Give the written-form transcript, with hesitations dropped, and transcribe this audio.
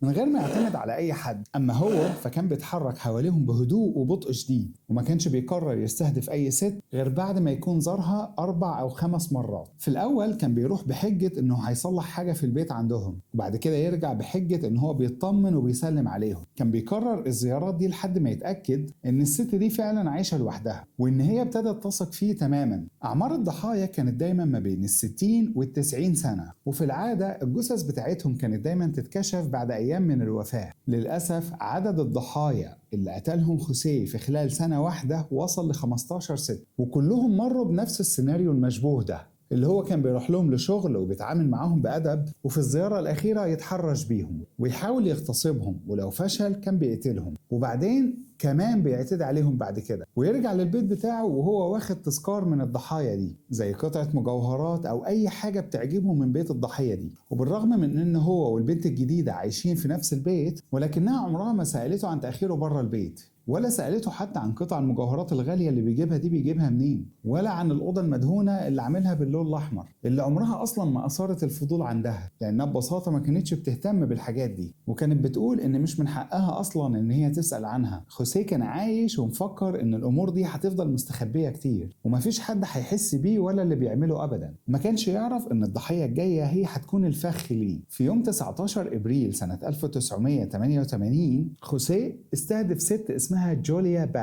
من غير ما يعتمد على أي حد. أما هو فكان بيتحرك حواليهم بهدوء وبطء شديد، وما كانش بيقرر يستهدف أي ست غير بعد ما يكون زارها 4 أو 5 مرات. في الأول كان بيروح بحجة إنه هيصلح حاجة في البيت عندهم، وبعد كده يرجع بحجة إن هو بيطمن وبيسلم عليهم. كان بيكرر الزيارات دي لحد ما يتأكد إن الست دي فعلا عايشة لوحدها، وإن هي ابتدت تثق فيه تماما. أعمار الضحايا كانت دايما ما بين 60 و90 سنة، وفي العادة الجثث بتاعتهم كانت دايما تتكشف بعد أيام من الوفاة. للأسف عدد الضحايا اللي قتلهم خوسيه في خلال سنة واحدة وصل ل 15 ست، وكلهم مروا بنفس السيناريو المشبوه ده، اللي هو كان بيروح لهم لشغل وبيتعامل معاهم بأدب، وفي الزيارة الأخيرة يتحرش بيهم ويحاول يغتصبهم، ولو فشل كان بيقتلهم، وبعدين كمان بيعتدي عليهم بعد كده، ويرجع للبيت بتاعه وهو واخد تذكار من الضحايا دي زي قطعة مجوهرات أو أي حاجة بتعجبه من بيت الضحية دي. وبالرغم من إن هو والبنت الجديدة عايشين في نفس البيت، ولكنها عمرها ما سألته عن تأخيره بره البيت، ولا سألته حتى عن قطع المجوهرات الغالية اللي بيجيبها دي بيجيبها منين، ولا عن الأوضة المدهونة اللي عاملها باللون الأحمر اللي عمرها أصلا ما أثارت الفضول عندها، لأنها ببساطة ما كانتش بتهتم بالحاجات دي، وكانت بتقول إن مش من حقها أصلا إن هي تسأل عنها. خوسيه كان عايش ومفكر إن الأمور دي هتفضل مستخبية كتير، ومفيش حد هيحس بيه ولا اللي بيعمله أبدا. ما كانش يعرف إن الضحية الجاية هي هتكون الفخ ليه. في يوم 19 إبريل سنة 1988 خوسيه استهدف ست اسمها جوليا باك،